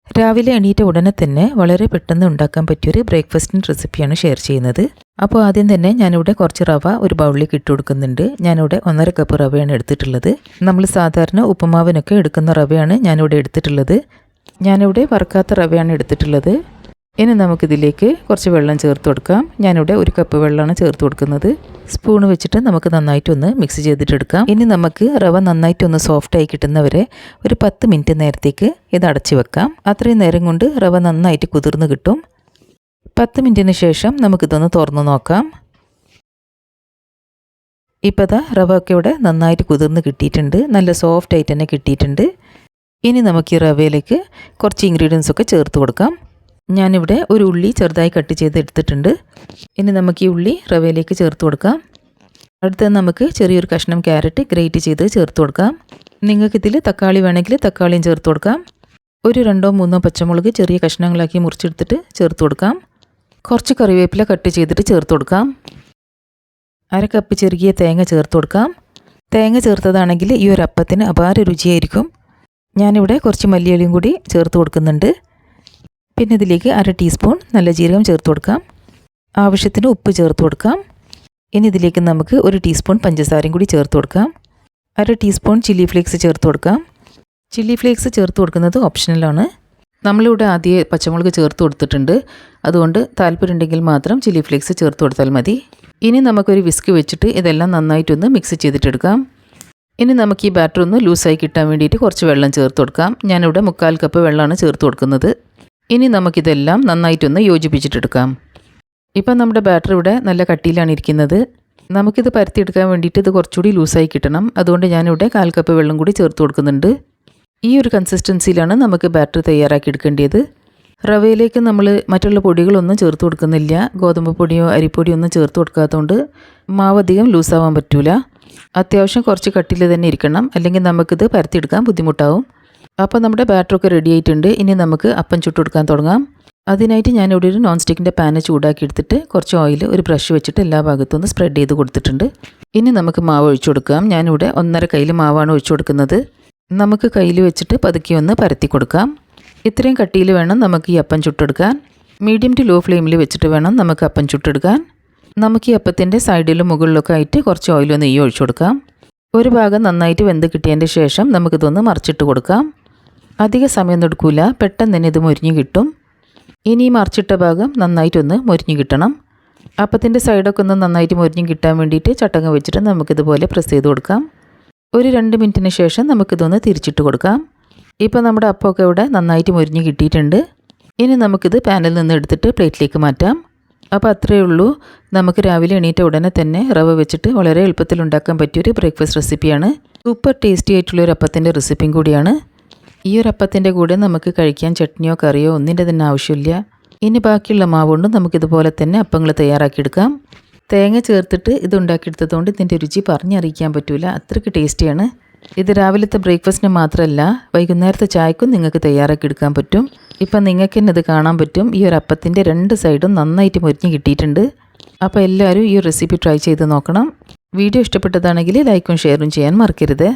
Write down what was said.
രാവിലെ എണീറ്റ ഉടനെ തന്നെ വളരെ പെട്ടെന്ന് ഉണ്ടാക്കാൻ പറ്റിയൊരു ബ്രേക്ക്ഫാസ്റ്റിൻ്റെ റെസിപ്പിയാണ് ഷെയർ ചെയ്യുന്നത്. അപ്പോൾ ആദ്യം തന്നെ ഞാനിവിടെ കുറച്ച് റവ ഒരു ബൗളിലേക്ക് ഇട്ട് കൊടുക്കുന്നുണ്ട്. ഞാനിവിടെ 1.5 കപ്പ് റവയാണ് എടുത്തിട്ടുള്ളത്. നമ്മൾ സാധാരണ ഉപ്പുമാവിനൊക്കെ എടുക്കുന്ന റവയാണ് ഞാനിവിടെ എടുത്തിട്ടുള്ളത്. ഞാനിവിടെ വറുക്കാത്ത റവയാണ് എടുത്തിട്ടുള്ളത്. ഇനി നമുക്കിതിലേക്ക് കുറച്ച് വെള്ളം ചേർത്ത് കൊടുക്കാം. ഞാനിവിടെ 1 കപ്പ് വെള്ളമാണ് ചേർത്ത് കൊടുക്കുന്നത്. സ്പൂൺ വെച്ചിട്ട് നമുക്ക് നന്നായിട്ടൊന്ന് മിക്സ് ചെയ്തിട്ടെടുക്കാം. ഇനി നമുക്ക് റവ നന്നായിട്ടൊന്ന് സോഫ്റ്റായി കിട്ടുന്നവരെ ഒരു 10 മിനിറ്റ് നേരത്തേക്ക് ഇത് അടച്ചു വെക്കാം. അത്രയും നേരം കൊണ്ട് റവ നന്നായിട്ട് കുതിർന്ന് കിട്ടും. 10 മിനിറ്റിന് ശേഷം നമുക്കിതൊന്ന് തുറന്ന് നോക്കാം. ഇപ്പോൾ ദാ റവ ഒക്കെ ഇവിടെ നന്നായിട്ട് കുതിർന്ന് കിട്ടിയിട്ടുണ്ട്. നല്ല സോഫ്റ്റായിട്ട് തന്നെ കിട്ടിയിട്ടുണ്ട്. ഇനി നമുക്ക് ഈ റവയിലേക്ക് കുറച്ച് ഇൻഗ്രീഡിയൻസ് ഒക്കെ ചേർത്ത് കൊടുക്കാം. ഞാനിവിടെ ഒരു ഉള്ളി ചെറുതായി കട്ട് ചെയ്ത് എടുത്തിട്ടുണ്ട്. ഇനി നമുക്ക് ഈ ഉള്ളി റവയിലേക്ക് ചേർത്ത് കൊടുക്കാം. അടുത്തത് നമുക്ക് ചെറിയൊരു കഷ്ണം ക്യാരറ്റ് ഗ്രേറ്റ് ചെയ്ത് ചേർത്ത് കൊടുക്കാം. നിങ്ങൾക്കിതിൽ തക്കാളി വേണമെങ്കിൽ തക്കാളിയും ചേർത്ത് കൊടുക്കാം. ഒരു 2-3 പച്ചമുളക് ചെറിയ കഷ്ണങ്ങളാക്കി മുറിച്ചെടുത്തിട്ട് ചേർത്ത് കൊടുക്കാം. കുറച്ച് കറിവേപ്പില കട്ട് ചെയ്തിട്ട് ചേർത്ത് കൊടുക്കാം. 1/2 കപ്പ് ചെറിയ തേങ്ങ ചേർത്ത് കൊടുക്കാം. തേങ്ങ ചേർത്തതാണെങ്കിൽ ഈ ഒരു അപ്പത്തിന് അപാര രുചിയായിരിക്കും. ഞാനിവിടെ കുറച്ച് മല്ലിയിലയും കൂടി ചേർത്ത് കൊടുക്കുന്നുണ്ട്. പിന്നെ ഇതിലേക്ക് 1/2 ടീസ്പൂൺ നല്ല ജീരകം ചേർത്ത് കൊടുക്കാം. ആവശ്യത്തിന് ഉപ്പ് ചേർത്ത് കൊടുക്കാം. ഇനി ഇതിലേക്ക് നമുക്ക് 1 ടീസ്പൂൺ പഞ്ചസാരയും കൂടി ചേർത്ത് കൊടുക്കാം. 1/2 ടീസ്പൂൺ ചില്ലി ഫ്ലേക്സ് ചേർത്ത് കൊടുക്കാം. ചില്ലി ഫ്ലേക്സ് ചേർത്ത് കൊടുക്കുന്നത് ഓപ്ഷണലാണ്. നമ്മളിവിടെ ആദ്യം പച്ചമുളക് ചേർത്ത് കൊടുത്തിട്ടുണ്ട്. അതുകൊണ്ട് താല്പര്യമുണ്ടെങ്കിൽ മാത്രം ചില്ലി ഫ്ലേക്സ് ചേർത്ത് കൊടുത്താൽ മതി. ഇനി നമുക്കൊരു വിസ്ക് വെച്ചിട്ട് ഇതെല്ലാം നന്നായിട്ടൊന്ന് മിക്സ് ചെയ്തിട്ടെടുക്കാം. ഇനി നമുക്ക് ഈ ബാറ്റർ ഒന്ന് ലൂസായി കിട്ടാൻ വേണ്ടിയിട്ട് കുറച്ച് വെള്ളം ചേർത്ത് കൊടുക്കാം. ഞാനിവിടെ 1/4 കപ്പ് വെള്ളമാണ് ചേർത്ത് കൊടുക്കുന്നത്. ഇനി നമുക്കിതെല്ലാം നന്നായിട്ടൊന്ന് യോജിപ്പിച്ചിട്ടെടുക്കാം. ഇപ്പം നമ്മുടെ ബാറ്റർ ഇവിടെ നല്ല കട്ടിയിലാണ് ഇരിക്കുന്നത്. നമുക്കിത് പരത്തിയെടുക്കാൻ വേണ്ടിയിട്ട് ഇത് കുറച്ചുകൂടി ലൂസായി കിട്ടണം. അതുകൊണ്ട് ഞാനിവിടെ 1/4 കപ്പ് വെള്ളം കൂടി ചേർത്ത് കൊടുക്കുന്നുണ്ട്. ഈ ഒരു കൺസിസ്റ്റൻസിയിലാണ് നമുക്ക് ബാറ്റർ തയ്യാറാക്കി എടുക്കേണ്ടത്. റവയിലേക്ക് നമ്മൾ മറ്റുള്ള പൊടികളൊന്നും ചേർത്ത് കൊടുക്കുന്നില്ല. ഗോതമ്പ് പൊടിയോ അരിപ്പൊടിയോ ഒന്നും ചേർത്ത് കൊടുക്കാത്തതുകൊണ്ട് മാവ് അധികം ലൂസാവാൻ പറ്റില്ല. അത്യാവശ്യം കുറച്ച് കട്ടിയിൽ തന്നെ ഇരിക്കണം. അല്ലെങ്കിൽ നമുക്കിത് പരത്തിയെടുക്കാൻ ബുദ്ധിമുട്ടാവും. അപ്പോൾ നമ്മുടെ ബാറ്ററൊക്കെ റെഡി ആയിട്ടുണ്ട്. ഇനി നമുക്ക് അപ്പം ചുട്ടെടുക്കാൻ തുടങ്ങാം. അതിനായിട്ട് ഞാനിവിടെ ഒരു നോൺ സ്റ്റിക്കിൻ്റെ പാന് ചൂടാക്കി എടുത്തിട്ട് കുറച്ച് ഓയിൽ ഒരു ബ്രഷ് വെച്ചിട്ട് എല്ലാ ഭാഗത്തും ഒന്ന് സ്പ്രെഡ് ചെയ്ത് കൊടുത്തിട്ടുണ്ട്. ഇനി നമുക്ക് മാവ് ഒഴിച്ചു കൊടുക്കാം. ഞാനിവിടെ 1.5 കയ്യിൽ മാവാണ് ഒഴിച്ചു കൊടുക്കുന്നത്. നമുക്ക് കയ്യിൽ വെച്ചിട്ട് പതുക്കെ ഒന്ന് പരത്തി കൊടുക്കാം. ഇത്രയും കട്ടിയിൽ വേണം നമുക്ക് ഈ അപ്പം ചുട്ടെടുക്കാൻ. മീഡിയം ടു ലോ ഫ്ലെയിമിൽ വെച്ചിട്ട് വേണം നമുക്ക് അപ്പം ചുട്ടെടുക്കാൻ. നമുക്ക് ഈ അപ്പത്തിൻ്റെ സൈഡിലും മുകളിലൊക്കെ ആയിട്ട് കുറച്ച് ഓയിലോ നെയ്യോ ഒഴിച്ചു കൊടുക്കാം. ഒരു ഭാഗം നന്നായിട്ട് വെന്ത് കിട്ടിയതിൻ്റെ ശേഷം നമുക്കിതൊന്ന് മറിച്ചിട്ട് കൊടുക്കാം. അധിക സമയമൊന്നും എടുക്കില്ല. പെട്ടെന്ന് തന്നെ ഇത് മൊരിഞ്ഞ് കിട്ടും. ഇനി മറിച്ചിട്ട ഭാഗം നന്നായിട്ടൊന്ന് മൊരിഞ്ഞ് കിട്ടണം. അപ്പത്തിൻ്റെ സൈഡൊക്കെ ഒന്ന് നന്നായിട്ട് മൊരിഞ്ഞ് കിട്ടാൻ വേണ്ടിയിട്ട് ചട്ടങ്ങ വെച്ചിട്ട് നമുക്കിതുപോലെ പ്രസ് ചെയ്ത് കൊടുക്കാം. ഒരു 2 മിനിറ്റിന് ശേഷം നമുക്കിതൊന്ന് തിരിച്ചിട്ട് കൊടുക്കാം. ഇപ്പോൾ നമ്മുടെ അപ്പമൊക്കെ ഇവിടെ നന്നായിട്ട് മൊരിഞ്ഞ് കിട്ടിയിട്ടുണ്ട്. ഇനി നമുക്കിത് പാനിൽ നിന്ന് എടുത്തിട്ട് പ്ലേറ്റിലേക്ക് മാറ്റാം. അപ്പോൾ അത്രയേ ഉള്ളൂ. നമുക്ക് രാവിലെ എണീറ്റ ഉടനെ തന്നെ റവ വെച്ചിട്ട് വളരെ എളുപ്പത്തിൽ ഉണ്ടാക്കാൻ പറ്റിയൊരു ബ്രേക്ക്ഫാസ്റ്റ് റെസിപ്പിയാണ്. സൂപ്പർ ടേസ്റ്റി ആയിട്ടുള്ളൊരു അപ്പത്തിൻ്റെ റെസിപ്പിയും കൂടിയാണ്. ഈ ഒരു അപ്പത്തിൻ്റെ കൂടെ നമുക്ക് കഴിക്കാൻ ചട്നിയോ കറിയോ ഒന്നിൻ്റെ തന്നെ ആവശ്യമില്ല. ഇനി ബാക്കിയുള്ള മാവ് കൊണ്ട് നമുക്കിതുപോലെ തന്നെ അപ്പങ്ങൾ തയ്യാറാക്കിയെടുക്കാം. തേങ്ങ ചേർത്തിട്ട് ഇത് ഉണ്ടാക്കിയെടുത്തതുകൊണ്ട് ഇതിൻ്റെ രുചി പറഞ്ഞറിയിക്കാൻ പറ്റില്ല. അത്രയ്ക്ക് ടേസ്റ്റിയാണ്. ഇത് രാവിലത്തെ ബ്രേക്ക്ഫാസ്റ്റിന് മാത്രമല്ല വൈകുന്നേരത്തെ ചായക്കും നിങ്ങൾക്ക് തയ്യാറാക്കിയെടുക്കാൻ പറ്റും. ഇപ്പം നിങ്ങൾക്ക് തന്നെ ഇത് കാണാൻ പറ്റും. ഈ ഒരു അപ്പത്തിൻ്റെ 2 സൈഡും നന്നായിട്ട് മൊരിഞ്ഞ് കിട്ടിയിട്ടുണ്ട്. അപ്പോൾ എല്ലാവരും ഈ ഒരു റെസിപ്പി ട്രൈ ചെയ്ത് നോക്കണം. വീഡിയോ ഇഷ്ടപ്പെട്ടതാണെങ്കിൽ ലൈക്കും ഷെയറും ചെയ്യാൻ മറക്കരുത്.